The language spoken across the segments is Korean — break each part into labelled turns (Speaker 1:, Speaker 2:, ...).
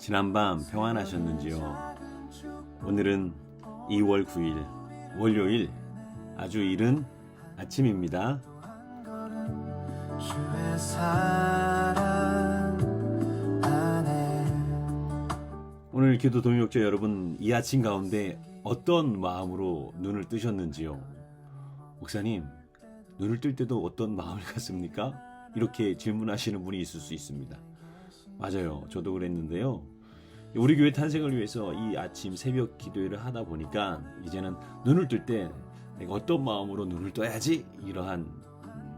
Speaker 1: 지난밤 평안하셨는지요? 오늘은 2월 9일 월요일 아주 이른 아침입니다. 오늘 기도 동역자 여러분, 이 아침 가운데 어떤 마음으로 눈을 뜨셨는지요? 목사님, 눈을 뜰 때도 어떤 마음을 갖습니까? 이렇게 질문하시는 분이 있을 수 있습니다. 맞아요, 저도 그랬는데요. 우리 교회 탄생을 위해서 이 아침 새벽 기도회를 하다 보니까 이제는 눈을 뜰 때 내가 어떤 마음으로 눈을 떠야지, 이러한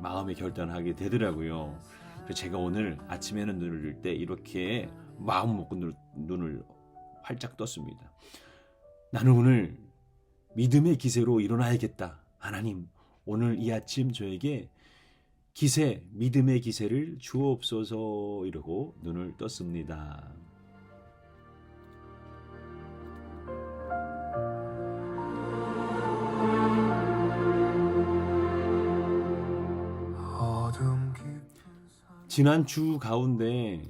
Speaker 1: 마음의 결단을 하게 되더라고요. 그래서 제가 오늘 아침에는 눈을 뜰 때 이렇게 마음 먹고 눈을 활짝 떴습니다. 나는 오늘 믿음의 기세로 일어나야겠다. 하나님, 오늘 이 아침 저에게 기세, 믿음의 기세를 주옵소서, 이러고 눈을 떴습니다. 지난 주 가운데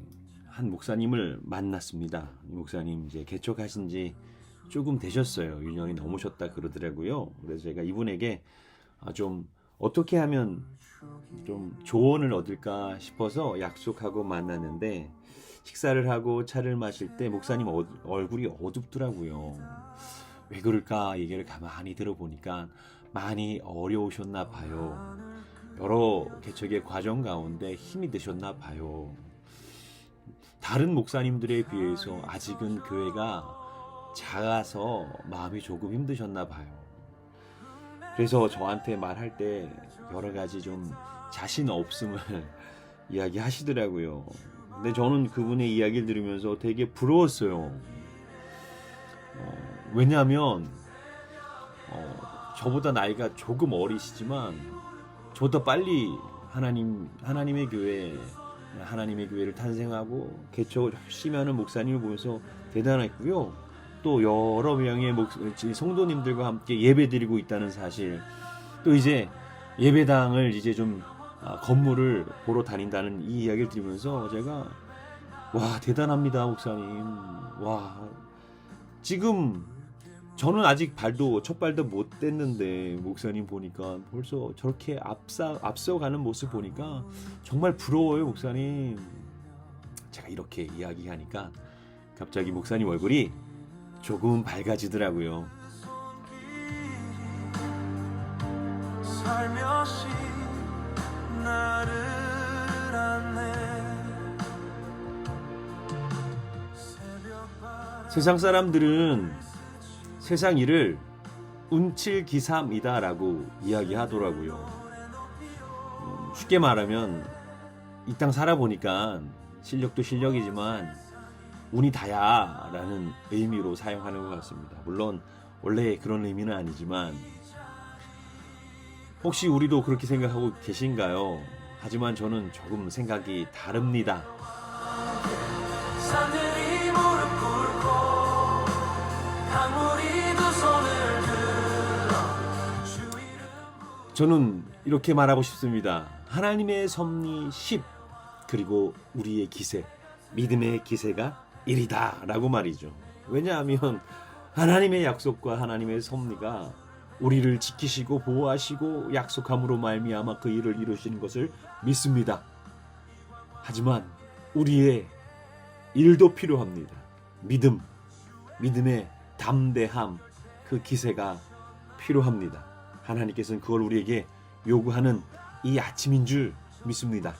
Speaker 1: 한 목사님을 만났습니다. 이 목사님 이제 개척하신 지 조금 되셨어요. 1년이 넘으셨다 그러더라고요. 그래서 제가 이분에게 좀 어떻게 하면 좀 조언을 얻을까 싶어서 약속하고 만났는데, 식사를 하고 차를 마실 때 목사님 얼굴이 어둡더라고요. 왜 그럴까 얘기를 가만히 들어보니까 많이 어려우셨나 봐요. 여러 개척의 과정 가운데 힘이 드셨나 봐요. 다른 목사님들에 비해서 아직은 교회가 작아서 마음이 조금 힘드셨나 봐요. 그래서 저한테 말할 때 여러 가지 좀 자신 없음을 이야기하시더라고요. 근데 저는 그분의 이야기를 들으면서 되게 부러웠어요. 왜냐하면 저보다 나이가 조금 어리시지만 저보다 빨리 하나님의 교회를 탄생하고 개척을 열심히 하는 목사님을 보면서 대단했고요. 또 여러 명의 성도님들과 함께 예배드리고 있다는 사실, 또 이제 예배당을 이제 좀 건물을 보러 다닌다는 이 이야기를 들으면서 제가 와, 대단합니다 목사님. 와, 지금 저는 아직 첫 발도 못 뗐는데 목사님 보니까 벌써 저렇게 앞서가는 모습 보니까 정말 부러워요 목사님. 제가 이렇게 이야기하니까 갑자기 목사님 얼굴이 조금 밝아지더라고요. 세상 사람들은 세상 일을 운칠기삼이다라고 이야기하더라고요. 쉽게 말하면 이 땅 살아보니까 실력도 실력이지만 운이 다야라는 의미로 사용하는 것 같습니다. 물론 원래 그런 의미는 아니지만 혹시 우리도 그렇게 생각하고 계신가요? 하지만 저는 조금 생각이 다릅니다. 저는 이렇게 말하고 싶습니다. 하나님의 섭리 10, 그리고 우리의 기세, 믿음의 기세가 1이다 라고 말이죠. 왜냐하면 하나님의 약속과 하나님의 섭리가 우리를 지키시고 보호하시고 약속함으로 말미암아 그 일을 이루시는 것을 믿습니다. 하지만 우리의 일도 필요합니다. 믿음의 담대함, 그 기세가 필요합니다. 하나님께서는 그걸 우리에게 요구하는 이 아침인 줄 믿습니다.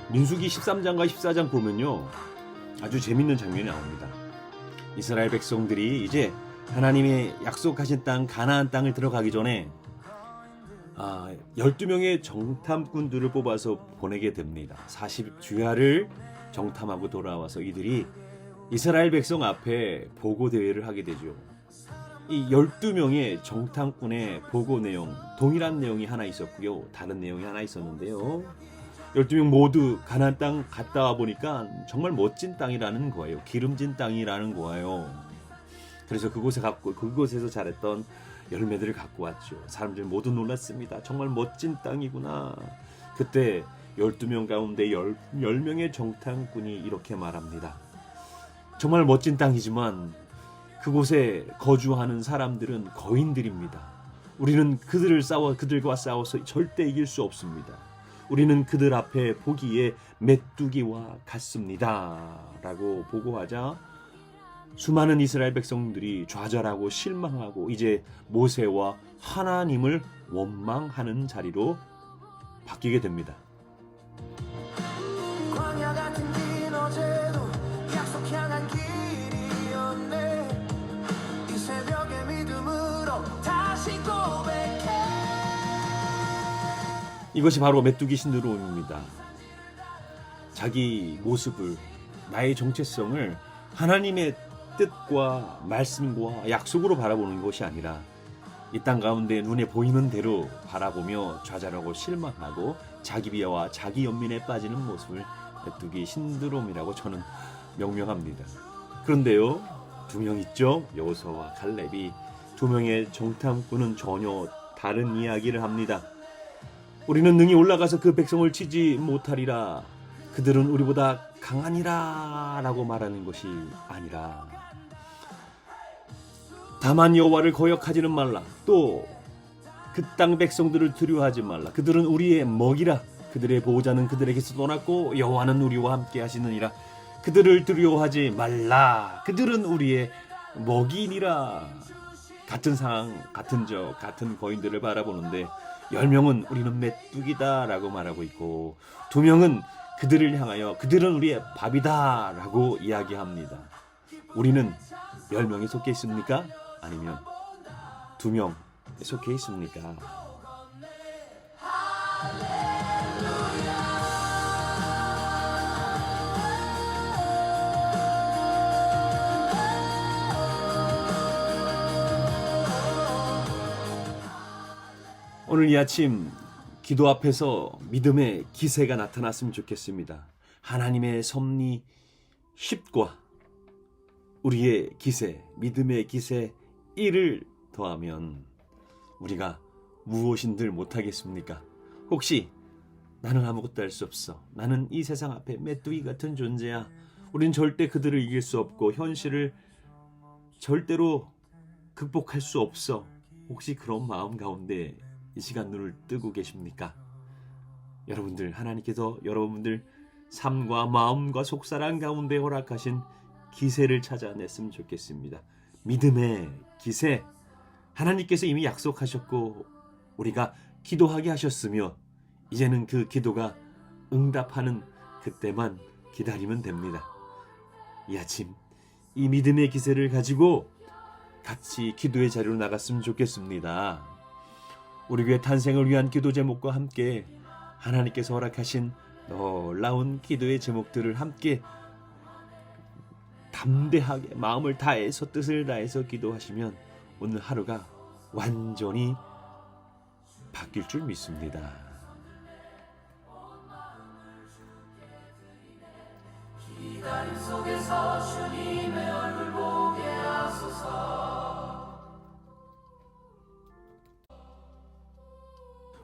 Speaker 1: 민수기 13장과 14장 보면요, 아주 재밌는 장면이 나옵니다. 이스라엘 백성들이 이제 하나님의 약속하신 땅 가나안 땅을 들어가기 전에 12명의 정탐꾼들을 뽑아서 보내게 됩니다. 40주야를 정탐하고 돌아와서 이들이 이스라엘 백성 앞에 보고 대회를 하게 되죠. 이 12명의 정탐꾼의 보고 내용, 동일한 내용이 하나 있었고요. 다른 내용이 하나 있었는데요. 12명 모두 가나안 땅 갔다 와 보니까 정말 멋진 땅이라는 거예요. 기름진 땅이라는 거예요. 그래서 그곳에서 자랐던 열매들을 갖고 왔죠. 사람들 모두 놀랐습니다. 정말 멋진 땅이구나. 그때 12명 가운데 10명의 정탐꾼이 이렇게 말합니다. 정말 멋진 땅이지만 그곳에 거주하는 사람들은 거인들입니다. 우리는 그들과 싸워서 절대 이길 수 없습니다. 우리는 그들 앞에 보기에 메뚜기와 같습니다. 라고 보고하자 수많은 이스라엘 백성들이 좌절하고 실망하고 이제 모세와 하나님을 원망하는 자리로 바뀌게 됩니다.
Speaker 2: 광야 같은 긴 어제도 약속 향한 길이었네. 이 새벽의 믿음으로 다시 고백해.
Speaker 1: 이것이 바로 메뚜기 신드롬입니다. 자기 모습을, 나의 정체성을 하나님의 뜻과 말씀과 약속으로 바라보는 것이 아니라 이 땅 가운데 눈에 보이는 대로 바라보며 좌절하고 실망하고 자기 비하와 자기 연민에 빠지는 모습을 메뚜기 신드롬이라고 저는 명명합니다. 그런데요, 2명 있죠? 여호수아와 갈렙이 2명의 정탐꾼은 전혀 다른 이야기를 합니다. 우리는 능히 올라가서 그 백성을 치지 못하리라. 그들은 우리보다 강하니라 라고 말하는 것이 아니라 다만 여호와를 거역하지는 말라. 또 그 땅 백성들을 두려워하지 말라. 그들은 우리의 먹이라. 그들의 보호자는 그들에게서 떠났고 여호와는 우리와 함께 하시느니라. 그들을 두려워하지 말라. 그들은 우리의 먹이니라. 같은 상황, 같은 적, 같은 거인들을 바라보는데 10명은 우리는 메뚜기다 라고 말하고 있고 2명은 그들을 향하여 그들은 우리의 밥이다 라고 이야기합니다. 우리는 10명에 속해 있습니까? 아니면 2명에 속해 있습니까? 오늘 이 아침 기도 앞에서 믿음의 기세가 나타났으면 좋겠습니다. 하나님의 섭리 10과 우리의 기세, 믿음의 기세 1을 더하면 우리가 무엇인들 못하겠습니까? 혹시 나는 아무것도 할 수 없어. 나는 이 세상 앞에 메뚜기 같은 존재야. 우린 절대 그들을 이길 수 없고 현실을 절대로 극복할 수 없어. 혹시 그런 마음 가운데 이 시간 눈을 뜨고 계십니까? 여러분들, 하나님께서 여러분들 삶과 마음과 속사랑 가운데 허락하신 기세를 찾아냈으면 좋겠습니다. 믿음의 기세, 하나님께서 이미 약속하셨고 우리가 기도하게 하셨으며 이제는 그 기도가 응답하는 그때만 기다리면 됩니다. 이 아침 이 믿음의 기세를 가지고 같이 기도의 자리로 나갔으면 좋겠습니다. 우리 교회 탄생을 위한 기도 제목과 함께 하나님께서 허락하신 놀라운 기도의 제목들을 함께 담대하게 마음을 다해서 뜻을 다해서 기도하시면 오늘 하루가 완전히 바뀔 줄 믿습니다.
Speaker 2: 기다림 속에서 주님의 얼굴 보게 하소서.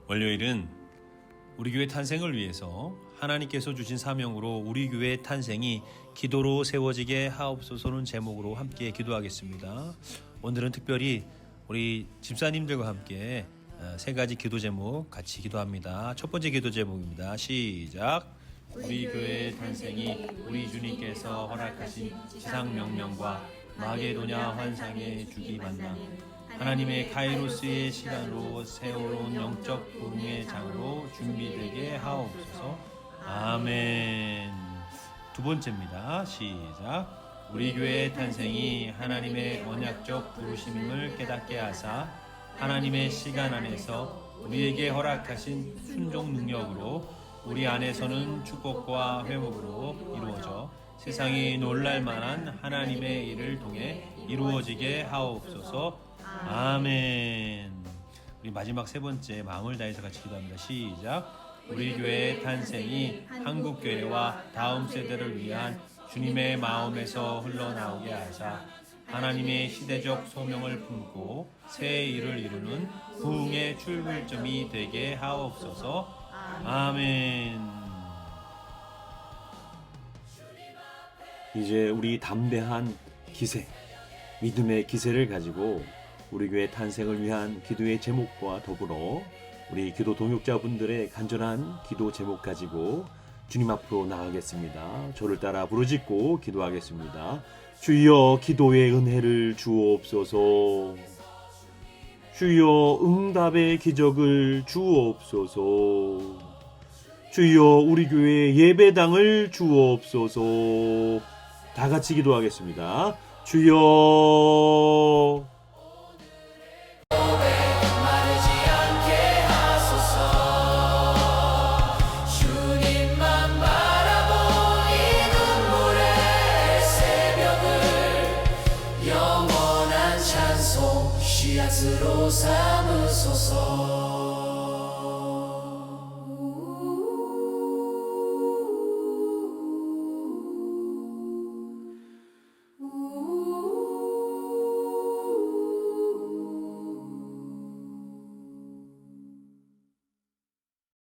Speaker 1: 월요일은 우리 교회 탄생을 위해서 하나님께서 주신 사명으로 우리 교회 탄생이 기도로 세워지게 하옵소서는 제목으로 함께 기도하겠습니다. 오늘은 특별히 우리 집사님들과 함께 3가지 기도 제목 같이 기도합니다. 첫 번째 기도 제목입니다. 시작. 우리 교회의 탄생이 우리 주님께서 허락하신 지상 명령과 마게도냐 환상의 주기 만남 하나님의 카이로스의 시간으로 세워놓은 영적 부흥의 장으로 준비되게 하옵소서. 아멘. 두 번째입니다. 시작. 우리 교회의 탄생이 하나님의 언약적 부르심을 깨닫게 하사 하나님의 시간 안에서 우리에게 허락하신 순종 능력으로 우리 안에서는 축복과 회복으로 이루어져 세상이 놀랄 만한 하나님의 일을 통해 이루어지게 하옵소서. 아멘. 우리 마지막 3번째 마음을 다해서 같이 기도합니다. 시작. 우리 교회의 탄생이 한국 교회와 다음 세대를 위한 주님의 마음에서 흘러나오게 하사 하나님의 시대적 소명을 품고 새 일을 이루는 부흥의 출발점이 되게 하옵소서. 아멘. 이제 우리 담대한 기세, 믿음의 기세를 가지고 우리 교회 탄생을 위한 기도의 제목과 더불어 우리 기도 동역자분들의 간절한 기도 제목 가지고 주님 앞으로 나가겠습니다. 저를 따라 부르짖고 기도하겠습니다. 주여 기도의 은혜를 주옵소서. 주여 응답의 기적을 주옵소서. 주여 우리 교회 예배당을 주옵소서. 다 같이 기도하겠습니다. 주여